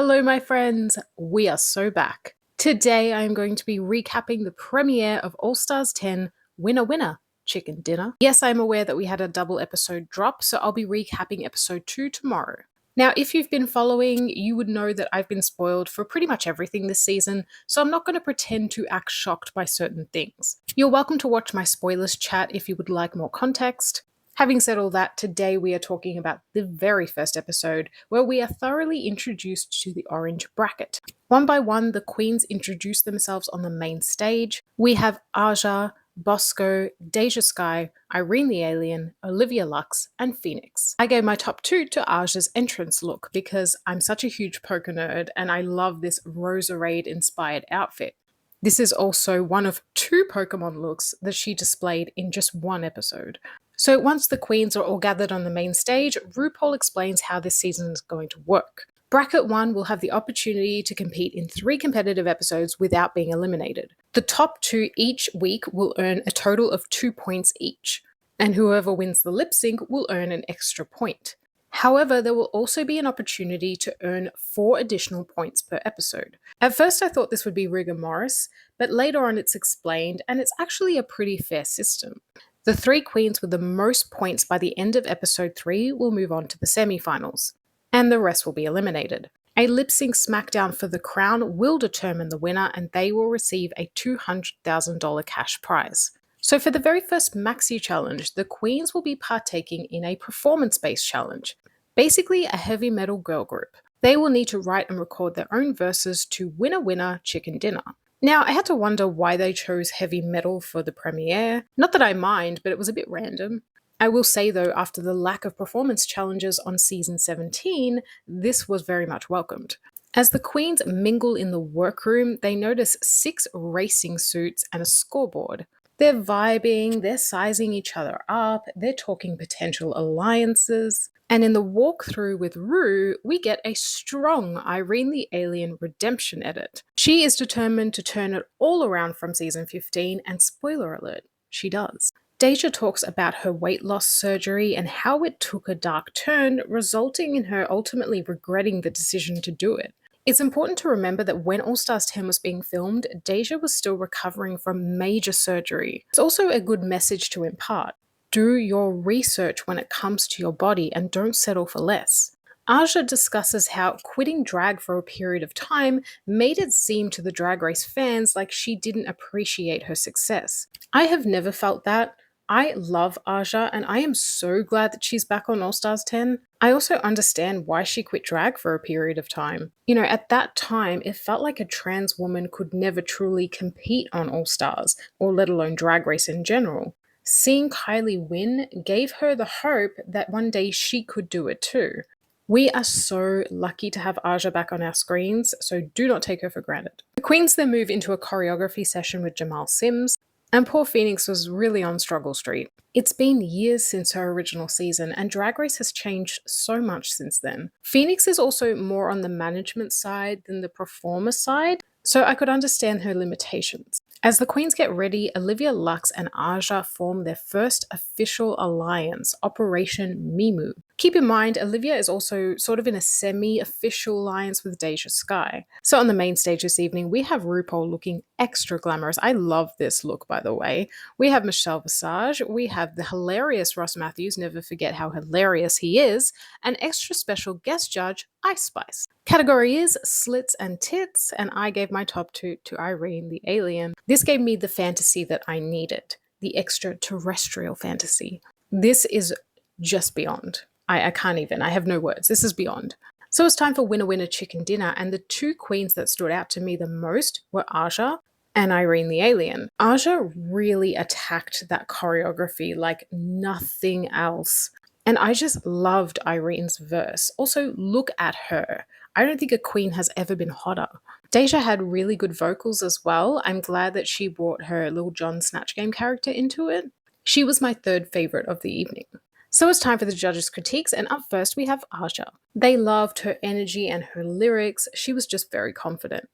Hello, my friends. We are so back. Today, I am going to be recapping the premiere of All Stars 10 Winner Winner Chicken Dinner. Yes, I'm aware that we had a double episode drop, so I'll be recapping episode 2 tomorrow. Now, if you've been following, you would know that I've been spoiled for pretty much everything this season, so I'm not going to pretend to act shocked by certain things. You're welcome to watch my spoilers chat if you would like more context. Having said all that, today we are talking about the very first episode, where we are thoroughly introduced to the orange bracket. One by one, the queens introduce themselves on the main stage. We have Aja, Bosco, Deja Sky, Irene the Alien, Olivia Lux, and Phoenix. I gave my top 2 to Aja's entrance look because I'm such a huge poker nerd and I love this Roserade inspired outfit. This is also one of 2 Pokemon looks that she displayed in just one episode. So once the queens are all gathered on the main stage, RuPaul explains how this season is going to work. Bracket 1 will have the opportunity to compete in 3 competitive episodes without being eliminated. The top 2 each week will earn a total of 2 points each, and whoever wins the lip sync will earn an extra point. However, there will also be an opportunity to earn 4 additional points per episode. At first I thought this would be rigor mortis, but later on it's explained, and it's actually a pretty fair system. The 3 queens with the most points by the end of episode 3 will move on to the semi-finals, and the rest will be eliminated. A lip-sync smackdown for the crown will determine the winner, and they will receive a $200,000 cash prize. So for the very first Maxi Challenge, the queens will be partaking in a performance-based challenge, basically a heavy metal girl group. They will need to write and record their own verses to Winner Winner Chicken Dinner. Now, I had to wonder why they chose heavy metal for the premiere. Not that I mind, but it was a bit random. I will say though, after the lack of performance challenges on season 17, this was very much welcomed. As the queens mingle in the workroom, they notice 6 racing suits and a scoreboard. They're vibing, they're sizing each other up, they're talking potential alliances. And in the walkthrough with Rue, we get a strong Irene the Alien redemption edit. She is determined to turn it all around from season 15, and spoiler alert, she does. Deja talks about her weight loss surgery and how it took a dark turn, resulting in her ultimately regretting the decision to do it. It's important to remember that when All Stars 10 was being filmed, Deja was still recovering from major surgery. It's also a good message to impart. Do your research when it comes to your body and don't settle for less. Aja discusses how quitting drag for a period of time made it seem to the Drag Race fans like she didn't appreciate her success. I have never felt that. I love Aja and I am so glad that she's back on All Stars 10. I also understand why she quit drag for a period of time. At that time, it felt like a trans woman could never truly compete on All Stars, or let alone Drag Race in general. Seeing Kylie win gave her the hope that one day she could do it too. We are so lucky to have Aja back on our screens, so do not take her for granted. The queens then move into a choreography session with Jamal Sims, and poor Phoenix was really on struggle street. It's been years since her original season, and Drag Race has changed so much since then. Phoenix is also more on the management side than the performer side, so I could understand her limitations. As the queens get ready, Olivia Lux and Aja form their first official alliance, Operation Mimu. Keep in mind, Olivia is also sort of in a semi-official alliance with Deja Sky. So on the main stage this evening, we have RuPaul looking extra glamorous. I love this look, by the way. We have Michelle Visage, we have the hilarious Ross Matthews, never forget how hilarious he is, and extra special guest judge, Ice Spice. Category is slits and tits, and I gave my top 2 to Irene the Alien. This gave me the fantasy that I needed, the extraterrestrial fantasy. This is just beyond. I can't even, I have no words. This is beyond. So it's time for Winner Winner Chicken Dinner, and the 2 queens that stood out to me the most were Aja and Irene the Alien. Aja really attacked that choreography like nothing else. And I just loved Irene's verse. Also, look at her. I don't think a queen has ever been hotter. Deja had really good vocals as well. I'm glad that she brought her Lil Jon Snatch Game character into it. She was my 3rd favorite of the evening. So it's time for the judges' critiques, and up first we have Aja. They loved her energy and her lyrics. She was just very confident.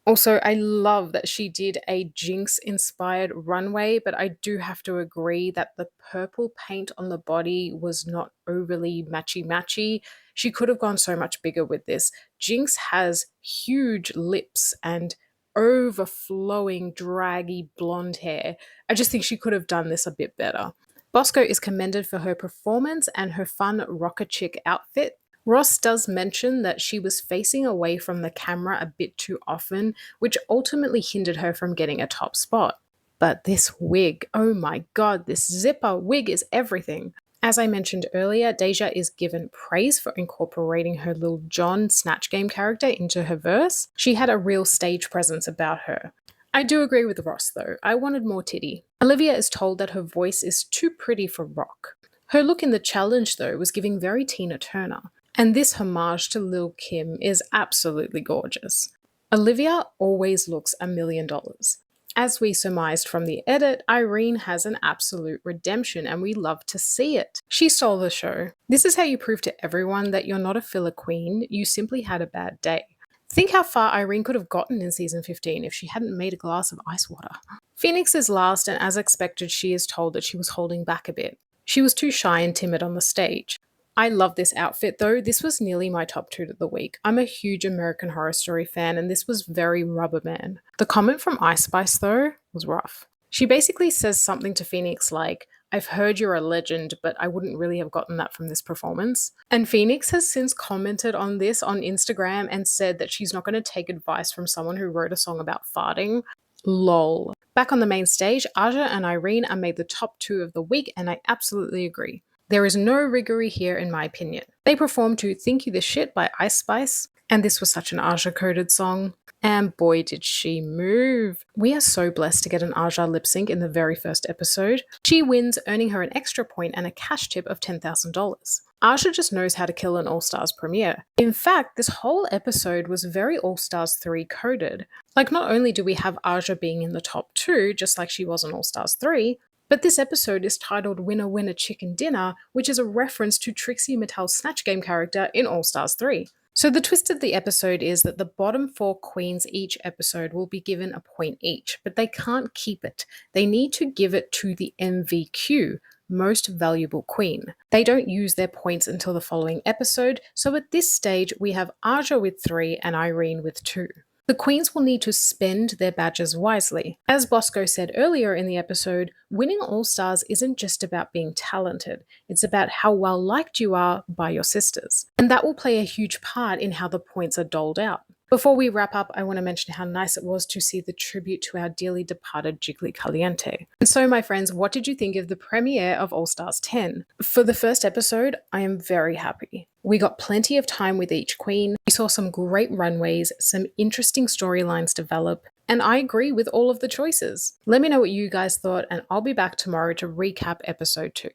Also, I love that she did a Jinx-inspired runway, but I do have to agree that the purple paint on the body was not overly matchy-matchy. She could have gone so much bigger with this. Jinx has huge lips and overflowing, draggy blonde hair. I just think she could have done this a bit better. Bosco is commended for her performance and her fun rocker chick outfit. Ross does mention that she was facing away from the camera a bit too often, which ultimately hindered her from getting a top spot. But this wig, oh my god, this zipper wig is everything. As I mentioned earlier, Deja is given praise for incorporating her Lil Jon Snatch Game character into her verse. She had a real stage presence about her. I do agree with Ross though, I wanted more titty. Olivia is told that her voice is too pretty for rock. Her look in the challenge though was giving very Tina Turner. And this homage to Lil Kim is absolutely gorgeous. Olivia always looks $1,000,000. As we surmised from the edit, Irene has an absolute redemption and we love to see it. She stole the show. This is how you prove to everyone that you're not a filler queen, you simply had a bad day. Think how far Irene could have gotten in season 15 if she hadn't made a glass of ice water. Phoenix is last, and as expected, she is told that she was holding back a bit. She was too shy and timid on the stage. I love this outfit though. This was nearly my top 2 of the week. I'm a huge American Horror Story fan and this was very Rubber Man. The comment from Ice Spice though was rough. She basically says something to Phoenix like, "I've heard you're a legend, but I wouldn't really have gotten that from this performance." And Phoenix has since commented on this on Instagram and said that she's not going to take advice from someone who wrote a song about farting. Lol. Back on the main stage, Aja and Irene are made the top 2 of the week and I absolutely agree. There is no riggery here in my opinion. They performed to Think You the Shit by Ice Spice, and this was such an Aja-coded song. And boy did she move. We are so blessed to get an Aja lip sync in the very first episode. She wins, earning her an extra point and a cash tip of $10,000. Aja just knows how to kill an All-Stars premiere. In fact, this whole episode was very All-Stars 3 coded. Like, not only do we have Aja being in the top 2, just like she was in All-Stars 3, but this episode is titled Winner Winner Chicken Dinner, which is a reference to Trixie Mattel's Snatch Game character in All Stars 3. So the twist of the episode is that the bottom 4 queens each episode will be given a point each, but they can't keep it. They need to give it to the MVQ, Most Valuable Queen. They don't use their points until the following episode, so at this stage we have Aja with 3 and Irene with 2. The queens will need to spend their badges wisely. As Bosco said earlier in the episode, winning All-Stars isn't just about being talented, it's about how well liked you are by your sisters. And that will play a huge part in how the points are doled out. Before we wrap up, I want to mention how nice it was to see the tribute to our dearly departed Jiggly Caliente. And so, my friends, what did you think of the premiere of All Stars 10? For the first episode, I am very happy. We got plenty of time with each queen, we saw some great runways, some interesting storylines develop, and I agree with all of the choices. Let me know what you guys thought, and I'll be back tomorrow to recap episode 2.